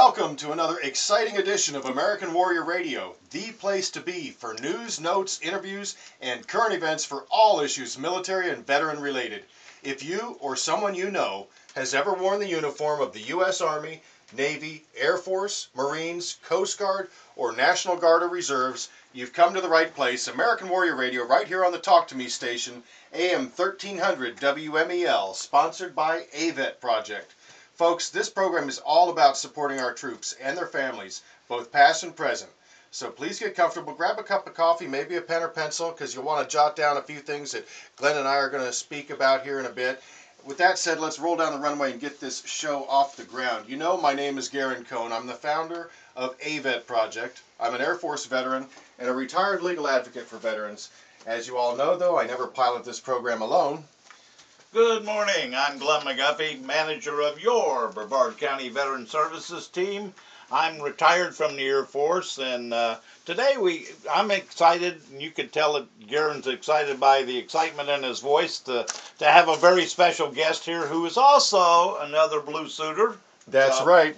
Welcome to another exciting edition of American Warrior Radio, the place to be for news, notes, interviews, and current events for all issues military and veteran related. If you or someone you know has ever worn the uniform of the U.S. Army, Navy, Air Force, Marines, Coast Guard, or National Guard or Reserves, you've come to the right place. American Warrior Radio right here on the Talk to Me station, AM 1300 WMEL, sponsored by AVET Project. Folks, this program is all about supporting our troops and their families, both past and present. So please get comfortable, grab a cup of coffee, maybe a pen or pencil, because you'll want to jot down a few things that Glenn and I are going to speak about here in a bit. With that said, let's roll down the runway and get this show off the ground. You know, my name is Garen Cohn. I'm the founder of AVET Project. I'm an Air Force veteran and a retired legal advocate for veterans. As you all know, though, I never pilot this program alone. Good morning. I'm Glenn McGuffey, manager of your Brevard County Veteran Services team. I'm retired from the Air Force, and today I'm excited, and you can tell that Garen's excited by the excitement in his voice to have a very special guest here who is also another blue suiter. That's right.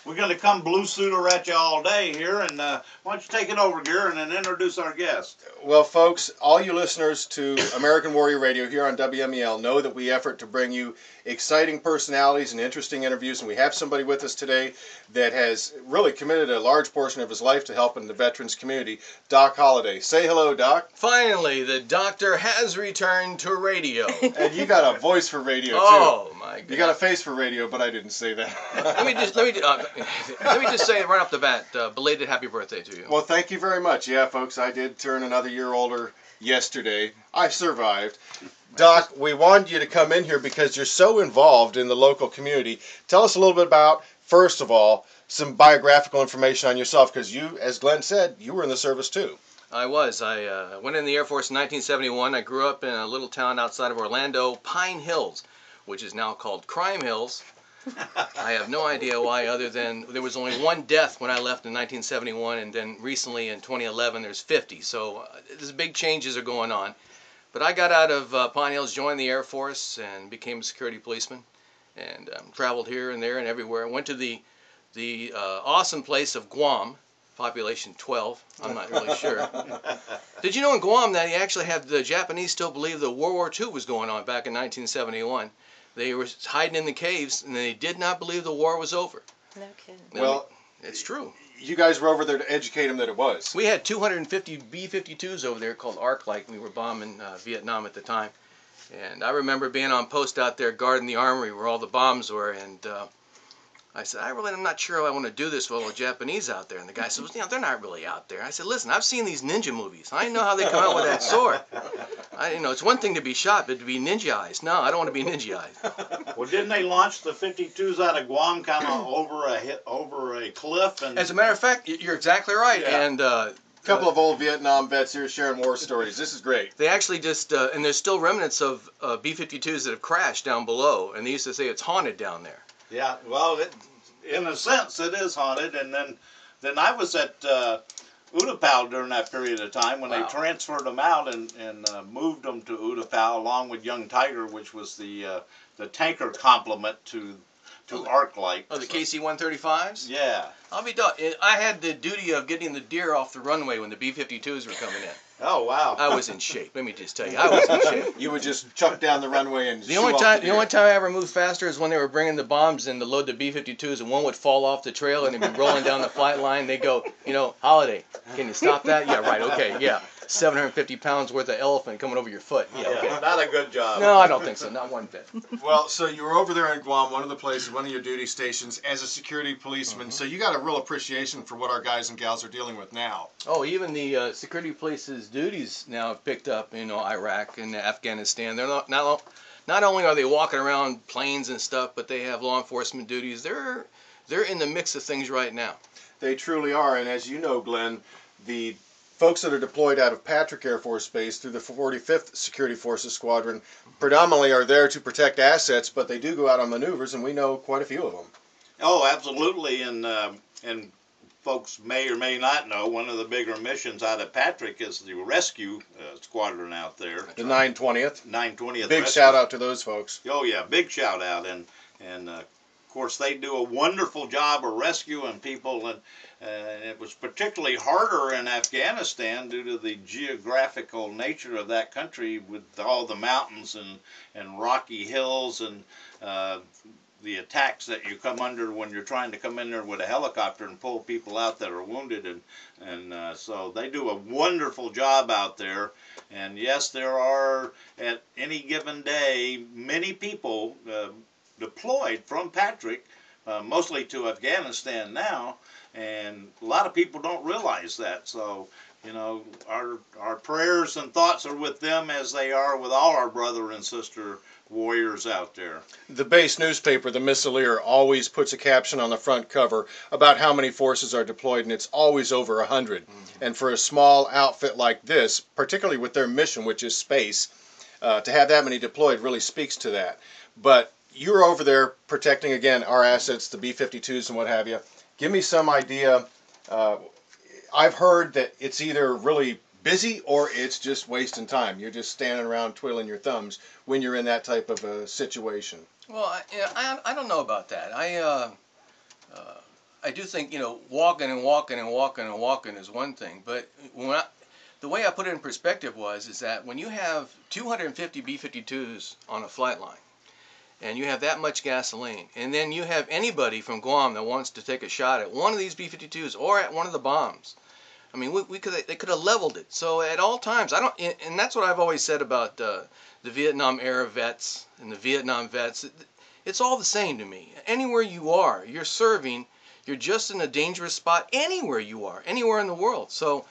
We're going to come blue suiter at you all day here, and why don't you take it over, Garen, and introduce our guest. Well, folks, all you listeners to American Warrior Radio here on WMEL know that we effort to bring you exciting personalities and interesting interviews, and we have somebody with us today that has really committed a large portion of his life to helping the veterans community. Doc Holliday. Say hello, Doc. Finally, the doctor has returned to radio. And you got a voice for radio, too. Oh, my God. You got a face for radio, but I didn't say that. let me just say right off the bat, belated happy birthday to you. Well, thank you very much. Yeah, folks, I did turn another year older yesterday. I survived. Doc, we wanted you to come in here because you're so involved in the local community. Tell us a little bit about, first of all, some biographical information on yourself, because you, as Glenn said, you were in the service too. I was. I went in the Air Force in 1971. I grew up in a little town outside of Orlando, Pine Hills, which is now called Crime Hills. I have no idea why, other than there was only one death when I left in 1971, and then recently in 2011 there's 50. So there's big changes are going on. But I got out of Pine Hills, joined the Air Force, and became a security policeman, and traveled here and there and everywhere. I went to the awesome place of Guam, population 12. I'm not really sure. Did you know in Guam that he actually had the Japanese still believe that World War II was going on back in 1971? They were hiding in the caves, and they did not believe the war was over. No kidding. Well, it's true. You guys were over there to educate them that it was. We had 250 B-52s over there called Arc-Light. We were bombing Vietnam at the time. And I remember being on post out there guarding the armory where all the bombs were, and I said, I'm not sure I want to do this with all the Japanese out there. And the guy said, well, they're not really out there. I said, listen, I've seen these ninja movies. I know how they come out with that sword. It's one thing to be shot, but to be ninja-ized. No, I don't want to be ninja-ized. Well, didn't they launch the 52s out of Guam kind of over a cliff? And as a matter of fact, you're exactly right. Yeah. And a couple of old Vietnam vets here sharing war stories. This is great. They actually just, and there's still remnants of B-52s that have crashed down below, and they used to say it's haunted down there. Yeah, well, in a sense, it is haunted. And then I was at Utapao during that period of time when they transferred them out and moved them to Utapao along with Young Tiger, which was the tanker complement to Arc-Light. Oh, the KC-135s? Yeah. I'll be done. I had the duty of getting the deer off the runway when the B-52s were coming in. Oh, wow. I was in shape. Let me just tell you, I was in shape. You would just chuck down the runway and the only time I ever moved faster is when they were bringing the bombs in to load the B-52s, and one would fall off the trail and they'd be rolling down the flight line. They go, Holiday, can you stop that? Yeah, right. Okay, yeah. 750 pounds worth of elephant coming over your foot. Yeah, okay. Not a good job. No, I don't think so. Not one bit. Well, so you were over there in Guam, one of the places, one of your duty stations as a security policeman. So you got a real appreciation for what our guys and gals are dealing with now. Oh, even the security police's duties now have picked up, Iraq and Afghanistan. They're not only are they walking around planes and stuff, but they have law enforcement duties. They're in the mix of things right now. They truly are, and as you know, Glenn, the folks that are deployed out of Patrick Air Force Base through the 45th Security Forces Squadron predominantly are there to protect assets, but they do go out on maneuvers, and we know quite a few of them. Oh, absolutely, and folks may or may not know, one of the bigger missions out of Patrick is the rescue squadron out there. The 920th. 920th. Big rescue. shout out to those folks. Oh yeah, big shout out, and of course, they do a wonderful job of rescuing people, and it was particularly harder in Afghanistan due to the geographical nature of that country with all the mountains and rocky hills and the attacks that you come under when you're trying to come in there with a helicopter and pull people out that are wounded, and so they do a wonderful job out there. And yes, there are at any given day many people deployed from Patrick, mostly to Afghanistan now, and a lot of people don't realize that. So, you know, our prayers and thoughts are with them as they are with all our brother and sister warriors out there. The base newspaper, the Missileer, always puts a caption on the front cover about how many forces are deployed, and it's always over 100. And for a small outfit like this, particularly with their mission, which is space, to have that many deployed really speaks to that. But you're over there protecting, again, our assets, the B-52s and what have you. Give me some idea. I've heard that it's either really busy or it's just wasting time. You're just standing around twiddling your thumbs when you're in that type of a situation. Well, I don't know about that. I do think, you know, walking is one thing, but the way I put it in perspective is that when you have 250 B-52s on a flight line, and you have that much gasoline, and then you have anybody from Guam that wants to take a shot at one of these B-52s or at one of the bombs, I mean, they could have leveled it. So at all times, and that's what I've always said about the Vietnam era vets and the Vietnam vets. It's all the same to me. Anywhere you are, you're serving, you're just in a dangerous spot anywhere you are, anywhere in the world. So,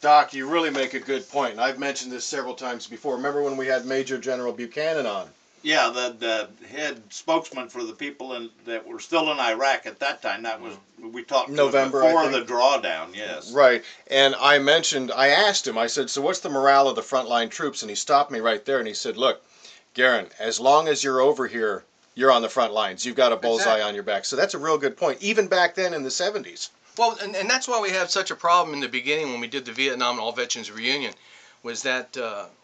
Doc, you really make a good point, and I've mentioned this several times before. Remember when we had Major General Buchanan on? Yeah, the head spokesman for the people that were still in Iraq at that time. That was, we talked to November, before the drawdown, yes. Right, and I asked him, I said, so what's the morale of the frontline troops? And he stopped me right there and he said, look, Garen, as long as you're over here, you're on the front lines. You've got a bullseye on your back. So that's a real good point, even back then in the 70s. Well, and that's why we had such a problem in the beginning when we did the Vietnam and All Veterans Reunion, was that,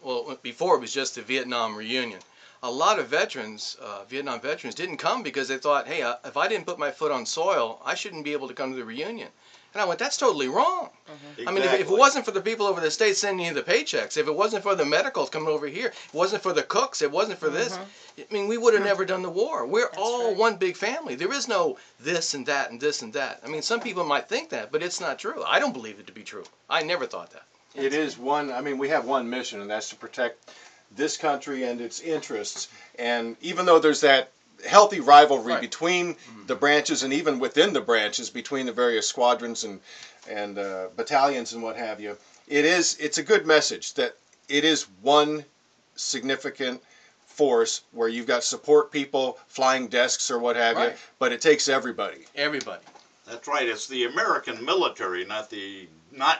well, before it was just the Vietnam Reunion. A lot of veterans, Vietnam veterans, didn't come because they thought, hey, if I didn't put my foot on soil, I shouldn't be able to come to the reunion. And I went, that's totally wrong. Exactly. I mean, if it wasn't for the people over the States sending you the paychecks, if it wasn't for the medicals coming over here, it wasn't for the cooks, it wasn't for this, I mean, we would have never done the war. We're all one big family. There is no this and that and this and that. I mean, some people might think that, but it's not true. I don't believe it to be true. I never thought that. It is one, I mean, we have one mission, and that's to protect this country and its interests. And even though there's that healthy rivalry between the branches and even within the branches between the various squadrons and battalions and what have you, it's a good message that it is one significant force where you've got support people, flying desks or what have you, but it takes everybody. Everybody. That's right. It's the American military, not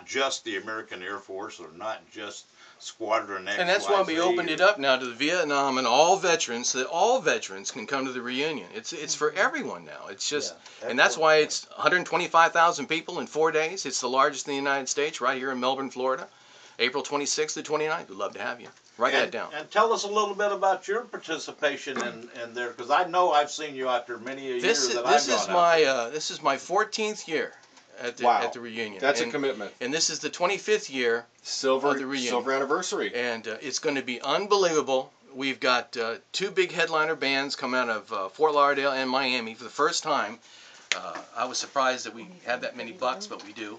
just the American Air Force or not just Squadron X. And that's why we opened it up now to the Vietnam and all veterans, so that all veterans can come to the reunion. It's for everyone now. It's just, and that's why it's 125,000 people in 4 days. It's the largest in the United States, right here in Melbourne, Florida, April 26th to 29th. We'd love to have you. Write that down. And tell us a little bit about your participation in there, because I know I've seen you out there many a year that I've gone out. This is my 14th year at the reunion. That's a commitment. And this is the 25th year of the reunion. Silver anniversary. And it's going to be unbelievable. We've got two big headliner bands come out of Fort Lauderdale and Miami for the first time. I was surprised that we had that many bucks, but we do.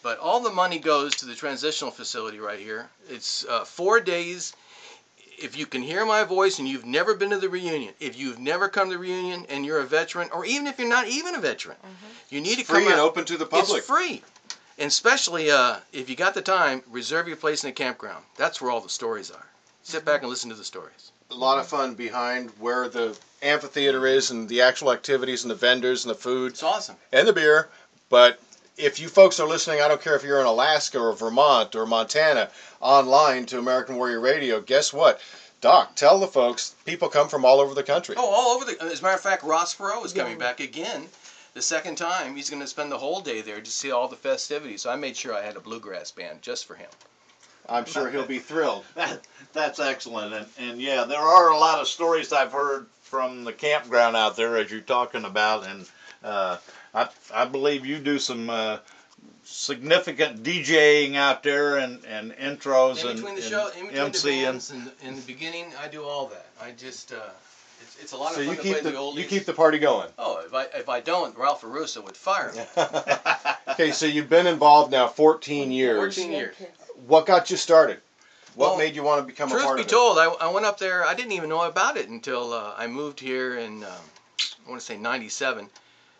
But all the money goes to the transitional facility right here. It's 4 days. If you can hear my voice and you've never been to the reunion, if you've never come to the reunion and you're a veteran, or even if you're not even a veteran, you need to come out. Free and open to the public. It's free. And especially if you got the time, reserve your place in the campground. That's where all the stories are. Sit back and listen to the stories. A lot of fun behind where the amphitheater is and the actual activities and the vendors and the food. It's awesome. And the beer. But if you folks are listening, I don't care if you're in Alaska or Vermont or Montana, online to American Warrior Radio, guess what? Doc, tell the folks, people come from all over the country. Oh, all over the... As a matter of fact, Ross Perot is coming back again. The second time, he's going to spend the whole day there to see all the festivities. So I made sure I had a bluegrass band just for him. I'm sure he'll be thrilled. That's excellent. And yeah, there are a lot of stories I've heard from the campground out there as you're talking about, and I believe you do some significant DJing out there and intros In and, between the and show, in between the MCing. bands, and in the beginning, I do all that. I just, it's a lot of So fun you to keep play the the oldies. you keep the party going. Oh, if I don't, Ralph Russo would fire me. Okay, so you've been involved now 14 years. 14 years. What got you started? What Well, made you want to become a Truth part be of it? told, I went up there. I didn't even know about it until I moved here in I want to say '97,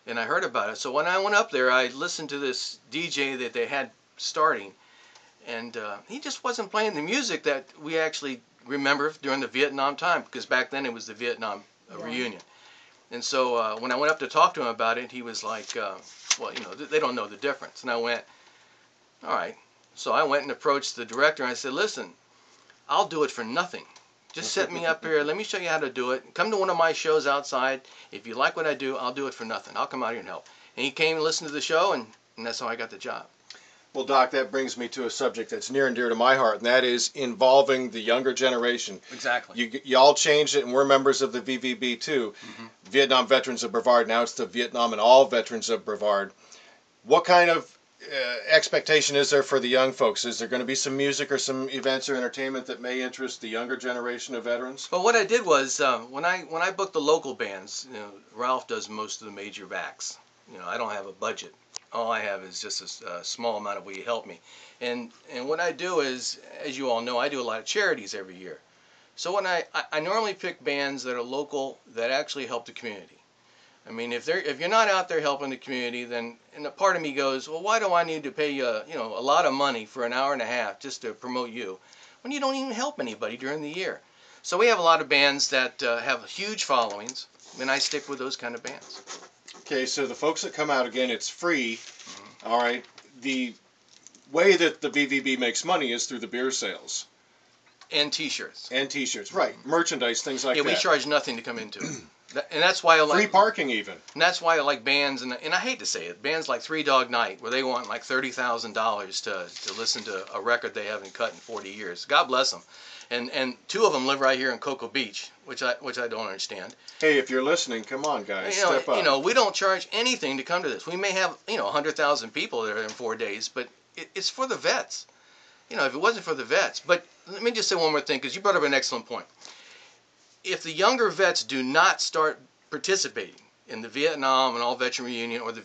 and I heard about it. So when I went up there, I listened to this DJ that they had starting, and he just wasn't playing the music that we actually remember during the Vietnam time, because back then it was the Vietnam reunion. And so when I went up to talk to him about it, he was like, well, you know, they don't know the difference. And I went, all right. So I went and approached the director, and I said, listen, I'll do it for nothing. Just set me up here. Let me show you how to do it. Come to one of my shows outside. If you like what I do, I'll do it for nothing. I'll come out here and help. And he came and listened to the show, and that's how I got the job. Well, Doc, that brings me to a subject that's near and dear to my heart, and that is involving the younger generation. Exactly. You all changed it, and we're members of the VVB too. Vietnam Veterans of Brevard. Now it's the Vietnam and All Veterans of Brevard. What kind of expectation is there for the young folks? Is there going to be some music or some events or entertainment that may interest the younger generation of veterans? Well, what I did was when I booked the local bands, you know, Ralph does most of the major acts. You know, I don't have a budget. All I have is just a small amount of will you help me. And what I do is, as you all know, I do a lot of charities every year. So when I normally pick bands that are local that actually help the community. I mean, if you're not out there helping the community, then, and a part of me goes, well, why do I need to pay you, you know, a lot of money for an hour and a half just to promote you when you don't even help anybody during the year? So we have a lot of bands that have huge followings, and I stick with those kind of bands. Okay, so the folks that come out, again, it's free. All right. The way that the VVB makes money is through the beer sales. And T-shirts. And T-shirts, right. Merchandise, things like that. Yeah, we charge nothing to come into it. And that's why I like free parking even. And that's why I like bands, and I hate to say it, bands like Three Dog Night, where they want like $30,000 to listen to a record they haven't cut in 40 years. God bless them. And two of them live right here in Cocoa Beach, which I don't understand. Hey, if you're listening, come on, guys, step up. You know, we don't charge anything to come to this. We may have 100,000 people there in 4 days, but it's for the vets. You know, if it wasn't for the vets. But let me just say one more thing, because you brought up an excellent point. If the younger vets do not start participating in the Vietnam and All Veteran Reunion or the